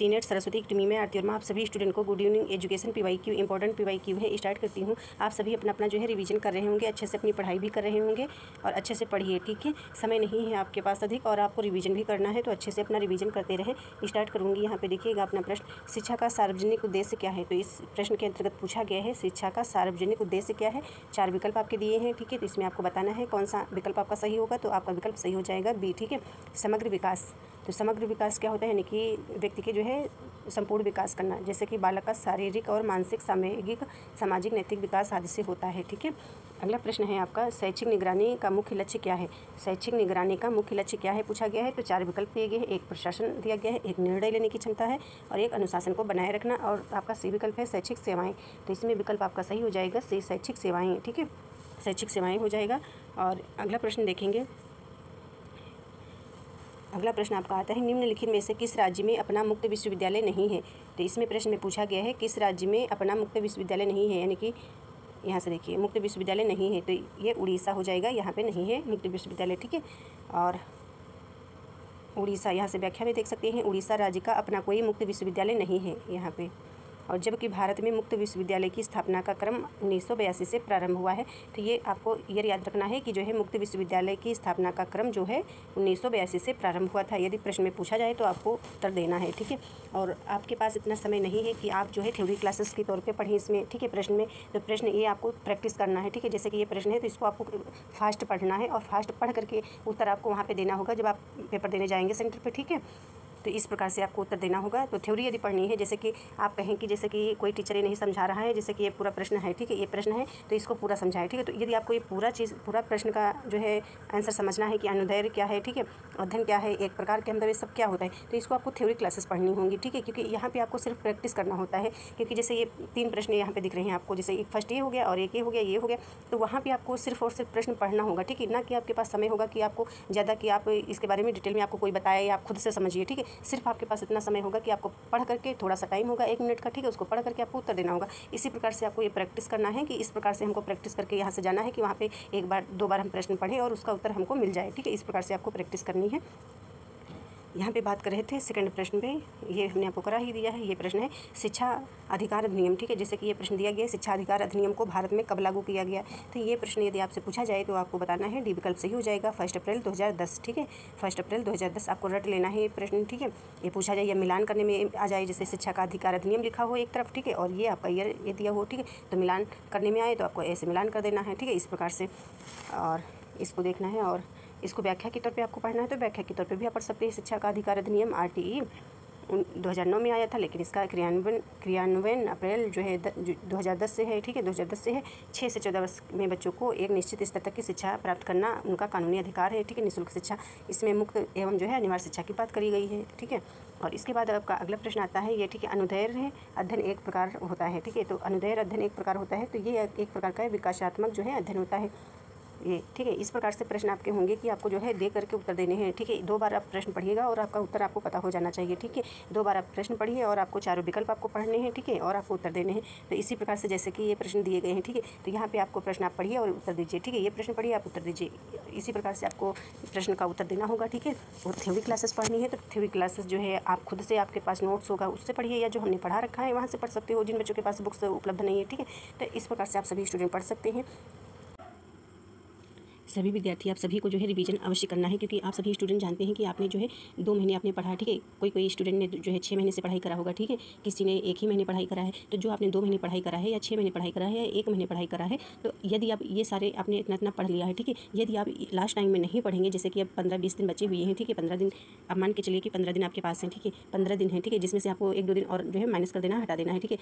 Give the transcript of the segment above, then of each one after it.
Senior Saraswati academy में आरती वर्मा आप सभी स्टूडेंट को good evening. Education PYQ important PYQ है, स्टार्ट करती हूँ। आप सभी अपना अपना जो है रिवीजन कर रहे होंगे, अच्छे से अपनी पढ़ाई भी कर रहे होंगे और अच्छे से पढ़िए, ठीक है। समय नहीं है आपके पास अधिक और आपको रिवीजन भी करना है, तो अच्छे से अपना रिवीजन करते रहें। स्टार्ट करूँगी। यहाँ पे देखिएगा अपना प्रश्न, शिक्षा का सार्वजनिक उद्देश्य क्या है। तो इस प्रश्न के अंतर्गत पूछा गया है शिक्षा का सार्वजनिक उद्देश्य क्या है। 4 विकल्प आपके दिए हैं, ठीक है। तो इसमें आपको बताना है कौन सा विकल्प आपका सही होगा। तो आपका विकल्प सही हो जाएगा बी, ठीक है। समग्र विकास। तो समग्र विकास क्या होता है, यानी कि व्यक्ति के जो है संपूर्ण विकास करना, जैसे कि बालक का शारीरिक और मानसिक, सामूहिक, सामाजिक, नैतिक विकास आदि से होता है, ठीक है। अगला प्रश्न है आपका, शैक्षिक निगरानी का मुख्य लक्ष्य क्या है। शैक्षिक निगरानी का मुख्य लक्ष्य क्या है पूछा गया है। तो 4 विकल्प दिए गए हैं। एक प्रशासन दिया गया है, एक निर्णय लेने की क्षमता है और एक अनुशासन को बनाए रखना, और आपका सी विकल्प है शैक्षिक सेवाएँ। तो इसमें विकल्प आपका सही हो जाएगा सी, शैक्षिक सेवाएँ, ठीक है। शैक्षिक सेवाएँ हो जाएगा। और अगला प्रश्न देखेंगे। अगला प्रश्न आपका आता है, निम्नलिखित में से किस राज्य में अपना मुक्त विश्वविद्यालय नहीं है। तो इसमें प्रश्न में पूछा गया है किस राज्य में अपना मुक्त विश्वविद्यालय नहीं है, यानी कि यहाँ से देखिए मुक्त विश्वविद्यालय नहीं है, तो ये उड़ीसा हो जाएगा। यहाँ पे नहीं है मुक्त विश्वविद्यालय, ठीक है। और उड़ीसा, यहाँ से व्याख्या में देख सकते हैं, उड़ीसा राज्य का अपना कोई मुक्त विश्वविद्यालय नहीं है यहाँ पे। और जबकि भारत में मुक्त विश्वविद्यालय की स्थापना का क्रम 1982 से प्रारंभ हुआ है। तो ये आपको ये याद रखना है कि जो है मुक्त विश्वविद्यालय की स्थापना का क्रम जो है 1982 से प्रारंभ हुआ था। यदि प्रश्न में पूछा जाए तो आपको उत्तर देना है, ठीक है। और आपके पास इतना समय नहीं है कि आप जो है थ्योरी क्लासेस के तौर पर पढ़ें इसमें, ठीक है। प्रश्न में तो प्रश्न ये आपको प्रैक्टिस करना है, ठीक है। जैसे कि ये प्रश्न है तो इसको आपको फास्ट पढ़ना है और फास्ट पढ़ करके उत्तर आपको वहाँ पर देना होगा जब आप पेपर देने जाएंगे सेंटर पर, ठीक है। तो इस प्रकार से आपको उत्तर देना होगा। तो थ्योरी यदि पढ़नी है, जैसे कि आप कहें कि जैसे कि कोई टीचर ये नहीं समझा रहा है, जैसे कि ये पूरा प्रश्न है, ठीक है, ये प्रश्न है तो इसको पूरा समझाएं, ठीक है। तो यदि आपको ये पूरा प्रश्न का जो है आंसर समझना है कि अनुदैर्घ्य क्या है, ठीक है, अध्ययन क्या है, एक प्रकार के अंदर ये सब क्या होता है, तो इसको आपको थ्योरी क्लासेस पढ़नी होंगी, ठीक है। क्योंकि यहाँ पे आपको सिर्फ प्रैक्टिस करना होता है। क्योंकि जैसे ये 3 प्रश्न यहाँ पे दिख रहे हैं आपको, जैसे एक फर्स्ट ये हो गया और एक ये हो गया, ये हो गया, तो वहाँ पे आपको सिर्फ और सिर्फ प्रश्न पढ़ना होगा, ठीक है। ना कि आपके पास समय होगा कि आपको ज़्यादा कि आप इसके बारे में डिटेल में आपको कोई बताए या आप खुद से समझिए, ठीक है। सिर्फ आपके पास इतना समय होगा कि आपको पढ़ करके, थोड़ा सा टाइम होगा 1 मिनट का, ठीक है, उसको पढ़ करके आपको उत्तर देना होगा। इसी प्रकार से आपको ये प्रैक्टिस करना है कि इस प्रकार से हमको प्रैक्टिस करके यहाँ से जाना है कि वहाँ पे 1 बार 2 बार हम प्रश्न पढ़ें और उसका उत्तर हमको मिल जाए, ठीक है। इस प्रकार से आपको प्रैक्टिस करनी है। यहाँ पे बात कर रहे थे सेकंड प्रश्न पे, ये हमने आपको करा ही दिया है। ये प्रश्न है शिक्षा अधिकार अधिनियम, ठीक है। जैसे कि ये प्रश्न दिया गया है, शिक्षा अधिकार अधिनियम को भारत में कब लागू किया गया। तो ये प्रश्न यदि आपसे पूछा जाए तो आपको बताना है डी विकल्प सही हो जाएगा 1 अप्रैल 2010, ठीक है। 1 अप्रैल 2010 आपको रट लेना है ये प्रश्न, ठीक है। ये पूछा जाए या मिलान करने में आ जाए, जैसे शिक्षा का अधिकार अधिनियम लिखा हो एक तरफ, ठीक है, और ये आपका ईयर ये दिया हो, ठीक है, तो मिलान करने में आए तो आपको ऐसे मिलान कर देना है, ठीक है, इस प्रकार से। और इसको देखना है और इसको व्याख्या के तौर पे आपको पढ़ना है, तो व्याख्या के तौर पे भी आप पढ़ सकते हैं। शिक्षा का अधिकार अधिनियम RTE 2009 में आया था, लेकिन इसका क्रियान्वयन अप्रैल जो है 2010 से है, ठीक है, 2010 से है। 6 से 14 वर्ष में बच्चों को एक निश्चित स्तर तक की शिक्षा प्राप्त करना उनका कानूनी अधिकार है, ठीक है। निःशुल्क शिक्षा, इसमें मुक्त एवं जो है अनिवार्य शिक्षा की बात करी गई है, ठीक है। और इसके बाद आपका अगला प्रश्न आता है ये, ठीक है, अनुदैर्घ्य अध्ययन एक प्रकार होता है, ठीक है। तो अनुदैर्घ्य अध्ययन एक प्रकार होता है, तो ये एक प्रकार का विकासात्मक जो है अध्ययन होता है ये, ठीक है। इस प्रकार से प्रश्न आपके होंगे कि आपको जो है दे करके उत्तर देने हैं, ठीक है। 2 बार आप प्रश्न पढ़िएगा और आपका उत्तर आपको पता हो जाना चाहिए, ठीक है। 2 बार आप प्रश्न पढ़िए और आपको 4 विकल्प आपको पढ़ने हैं, ठीक है, और आपको उत्तर देने हैं। तो इसी प्रकार से जैसे कि ये प्रश्न दिए गए हैं, ठीक है, तो यहाँ पे आपको प्रश्न आप पढ़िए और उत्तर दीजिए, ठीक है। ये प्रश्न पढ़िए, आप उत्तर दीजिए, इसी प्रकार से आपको प्रश्न का उत्तर देना होगा, ठीक है। और थ्योरी क्लासेस पढ़नी है तो थ्योरी क्लासेस जो है आप खुद से, आपके पास नोट्स होगा उससे पढ़िए, या जो हमने पढ़ा रखा है वहाँ से पढ़ सकते हो, जिन बच्चों के पास बुक्स उपलब्ध नहीं है, ठीक है। तो इस प्रकार से आप सभी स्टूडेंट पढ़ सकते हैं। सभी विद्यार्थी, आप सभी को जो है रिवीजन अवश्य करना है, क्योंकि आप सभी स्टूडेंट जानते हैं कि आपने जो है 2 महीने आपने पढ़ा, ठीक है। कोई स्टूडेंट ने जो है 6 महीने से पढ़ाई करा होगा, ठीक है, किसी ने 1 ही महीने पढ़ाई करा है। तो जो आपने 2 महीने पढ़ाई करा है या 6 महीने पढ़ाई करा है या 1 महीने पढ़ाई करा है, तो यदि आप ये सारे आपने इतना पढ़ लिया है, ठीक है, यदि आप लास्ट टाइम में नहीं पढ़ेंगे, जैसे कि अब 15-20 दिन बचे हुए हैं, ठीक है, 15 दिन अब मान के चलिए कि 15 दिन आपके पास हैं, ठीक है, 15 दिन है, ठीक है, जिसमें से आपको 1-2 दिन और जो है माइनस कर देना, हटा देना है, ठीक है।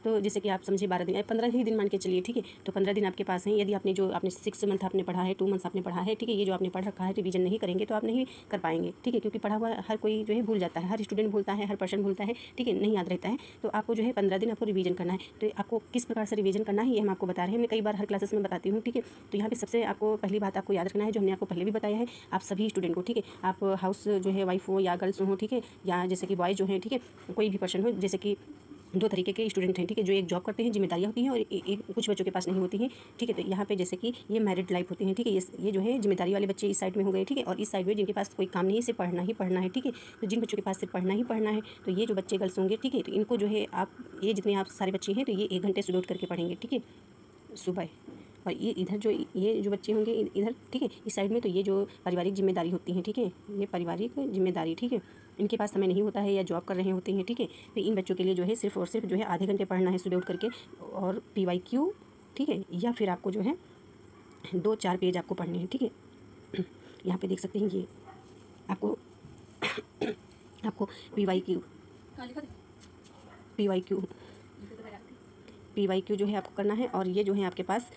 तो जैसे कि आप समझिए 12 दिन, 15 ही दिन मान के चलिए, ठीक है। तो 15 दिन आपके पास हैं। यदि आपने 6 मंथ आपने पढ़ा है, 2 मंथ्स आपने पढ़ा है, ठीक है, ये जो आपने पढ़ रखा है रिवीजन नहीं करेंगे तो आप नहीं कर पाएंगे, ठीक है। क्योंकि पढ़ा हुआ हर कोई जो है भूल जाता है, हर स्टूडेंट भूलता है, हर पर्सन भूलता है, ठीक है, नहीं याद रहता है। तो आपको जो है 15 दिन आपको रिवीजन करना है। तो आपको किस प्रकार से रिवीजन करना है ये हम आपको बता रहे हैं, हमने कई बार हर क्लासेस में बताती हूँ, ठीक है। तो यहाँ पे सबसे आपको पहली बात आपको याद रखना है, जो हमने आपको पहले भी बताया है, आप सभी स्टूडेंट को, ठीक है, आप हाउस जो है वाइफ हो या गर्ल्स हो, ठीक है, या जैसे कि बॉयज़ जो हैं, ठीक है, कोई भी पर्सन हो, जैसे कि दो तरीके के स्टूडेंट हैं, ठीक है, जो एक जॉब करते हैं, जिम्मेदारियाँ होती हैं, और एक कुछ बच्चों के पास नहीं होती हैं, ठीक है। तो यहाँ पे जैसे कि ये मैरिड लाइफ होते हैं, ठीक है, ये जो है जिम्मेदारी वाले बच्चे इस साइड में हो गए, ठीक है, और इस साइड में जिनके पास कोई काम नहीं है, सिर्फ पढ़ना ही पढ़ना है, ठीक है। तो जिन बच्चों के पास सिर्फ पढ़ना ही पढ़ना है, तो ये जो बच्चे गर्ल्स होंगे, ठीक है, तो इनको जो है आप ये जितने आप सारे बच्चे हैं, तो ये 1 घंटे सुबह उठ करके पढ़ेंगे, ठीक है, सुबह। और ये इधर जो ये जो बच्चे होंगे इधर, ठीक है, इस साइड में, तो ये जो पारिवारिक जिम्मेदारी होती हैं, ठीक है, ये पारिवारिक जिम्मेदारी, ठीक है, इनके पास समय नहीं होता है या जॉब कर रहे होते हैं, ठीक है। तो इन बच्चों के लिए जो है सिर्फ और सिर्फ जो है आधे घंटे पढ़ना है सुबह उठ करके, और PYQ, ठीक है, या फिर आपको जो है 2-4 पेज आपको पढ़ने हैं, ठीक है। यहाँ पे देख सकते हैं ये आपको आपको PYQ जो है आपको करना है, और ये जो है आपके पास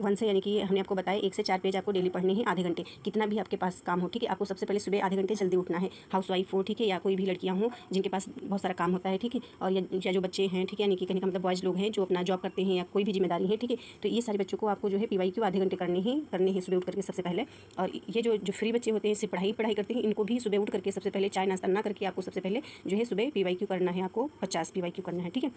1 से, यानी कि हमने आपको बताया 1 से 4 पेज आपको डेली पढ़ने हैं आधे घंटे, कितना भी आपके पास काम हो, ठीक है। आपको सबसे पहले सुबह आधे घंटे जल्दी उठना है, हाउसवाइफ हो, ठीक है, या कोई भी लड़कियां हो जिनके पास बहुत सारा काम होता है, ठीक है, और या जो बच्चे हैं, ठीक है, यानी कि कहने का मतलब बॉयज़ लोग हैं जो अपना जॉब करते हैं या कोई भी जिम्मेदारी है, ठीक है। तो ये सारे बच्चों को आपको जो है PYQ आधे घंटे करने हैं सुबह उठ करके सबसे पहले। और ये जो फ्री बच्चे होते हैं, सिर्फ पढ़ाई करते हैं, इनको भी सुबह उठ करके सबसे पहले चाय नाश्ता ना करके आपको सबसे पहले जो है सुबह PYQ करना है, आपको 50 PYQ करना है, ठीक है।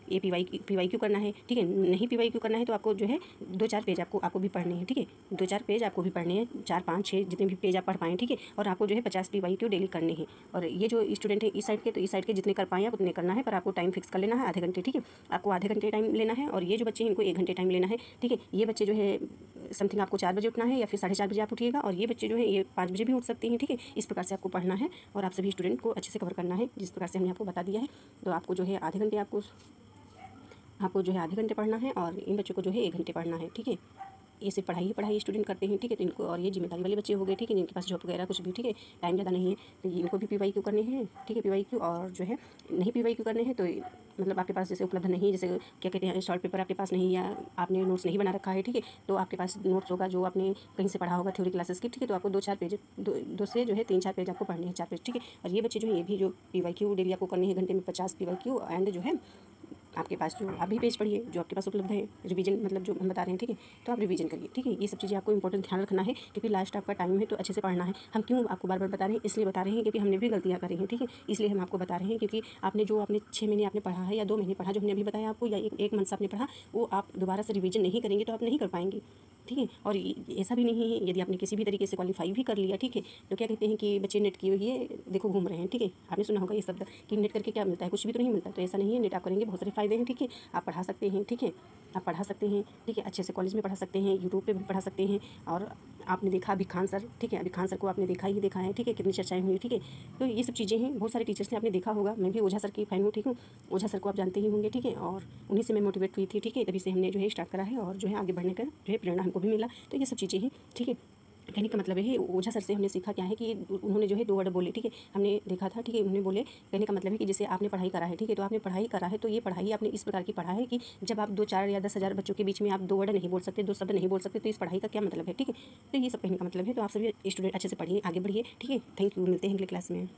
ये PYQ करना है, ठीक है। नहीं PYQ करना है तो आपको जो है 2-4 पेज आपको भी पढ़ने हैं, ठीक है, 2-4 पेज आपको भी पढ़ने हैं, 4-5-6 जितने भी पेज आप पढ़ पाएँ, ठीक है। और आपको जो है 50 PYQ डेली करने हैं। और ये जो स्टूडेंट है इस साइड के, तो इस साइड के जितने कर पाएँ आप उतने करना है, पर आपको टाइम फिक्स कर लेना है आधे घंटे, ठीक है। आपको आधे घंटे टाइम लेना है, और ये जो बच्चे हैं इनको 1 घंटे टाइम लेना है, ठीक है। ये बच्चे जो है समथिंग आपको 4 बजे उठना है, या फिर 4:30 बजे आप उठिएगा, और ये बच्चे जो है ये 5 बजे भी उठ सकते हैं, ठीक है। इस प्रकार से आपको पढ़ना है, और आप सभी स्टूडेंट को अच्छे से कवर करना है, जिस प्रकार से हमने आपको बता दिया है। तो आपको जो है आधे घंटे आपको जो है आधे घंटे पढ़ना है, और इन बच्चों को जो है 1 घंटे पढ़ना है, ठीक है। ये सिर्फ पढ़ाई स्टूडेंट करते हैं, ठीक है। तो इनको, और ये जिम्मेदारी वाले बच्चे हो गए, ठीक है, जिनके पास जॉब वगैरह कुछ भी, ठीक है, टाइम ज़्यादा नहीं है, तो इनको भी PYQ करने हैं, ठीक है, PYQ। और जो है नहीं PYQ करने हैं तो मतलब आपके पास जैसे उपलब्ध नहीं है, जैसे क्या कहते हैं शॉर्ट पेपर आपके पास नहीं, या आपने नोट्स नहीं बना रखा है, ठीक है, तो आपके पास नोट्स होगा जो आपने कहीं से पढ़ा होगा थ्योरी क्लासेस की, ठीक है। तो आपको 2-4 पेज, 2 से जो है 3-4 पेज आपको पढ़ने हैं, 4 पेज, ठीक है। और ये बच्चे जो है ये भी जो PYQ डेली आपको करने हैं घंटे में 50 PYQ, एंड जो है आपके पास जो आप भी पेज पढ़िए जो आपके पास उपलब्ध है, रिवीजन मतलब जो हम बता रहे हैं, ठीक है, तो आप रिवीजन करिए, ठीक है। ये सब चीज़ें आपको इंपॉर्टेंट ध्यान रखना है, क्योंकि लास्ट आपका टाइम है, तो अच्छे से पढ़ना है। हम क्यों आपको बार बार बता रहे हैं, इसलिए बता रहे हैं क्योंकि हमने भी गलतियाँ करी हैं, ठीक है, इसलिए हम आपको बता रहे हैं। क्योंकि आपने 6 महीने आपने पढ़ा है या 2 महीने पढ़ा, जो हमने अभी बताया आपको, या एक मंथ से आपने पढ़ा, वो आप दोबारा से रिवीजन नहीं करेंगे तो आप नहीं कर पाएंगे, ठीक है। और ऐसा भी नहीं है, यदि आपने किसी भी तरीके से क्वालीफाई भी कर लिया, ठीक है, तो क्या कहते हैं कि बच्चे नेट किए हुए देखो घूम रहे हैं, ठीक है। आपने सुना होगा ये शब्द कि नेट करके क्या मिलता है, कुछ भी तो नहीं मिलता। तो ऐसा नहीं है, नेट आप करेंगे बहुत सारे फ़ायदे हैं, ठीक है। आप पढ़ा सकते हैं, ठीक है, आप पढ़ा सकते हैं, ठीक है, अच्छे से कॉलेज में पढ़ा सकते हैं, यूट्यूब पे भी पढ़ा सकते हैं। और आपने देखा अभी खान सर, ठीक है, अभी खान सर को आपने देखा है, ठीक है, कितनी चर्चाएं हुई, ठीक है। तो ये सब चीज़ें हैं, बहुत सारे टीचर्स ने आपने देखा होगा। मैं भी ओझा सर की फ़ैन हूँ, ठीक हूँ, ओझा सर को आप जानते ही होंगे, ठीक है, और उन्हीं से मैं मोटिवेट हुई थी, ठीक है, तभी से हमने जो है स्टार्ट करा है, और जो है आगे बढ़ने का जो है प्रेरणा हमको भी मिला। तो ये सब चीज़ें हैं, ठीक है। कहने का मतलब है ओझा सर से हमने सीखा क्या है कि उन्होंने जो है 2 वर्ड बोले, ठीक है, हमने देखा था, ठीक है, उन्होंने बोले, कहने का मतलब है कि जैसे आपने पढ़ाई करा है, ठीक है, तो आपने पढ़ाई करा है, तो ये पढ़ाई आपने इस प्रकार की पढ़ा है कि जब आप 2-4 या 10,000 बच्चों के बीच में आप 2 वर्ड नहीं बोल सकते, 2 शब्द नहीं बोल सकते, तो इस पढ़ाई का क्या मतलब है, ठीक है। तो ये सब कहने का मतलब है। तो आप सभी स्टूडेंट अच्छे से पढ़िए, आगे बढ़िए, ठीक है। थैंक यू, मिलते हैं अगली क्लास में।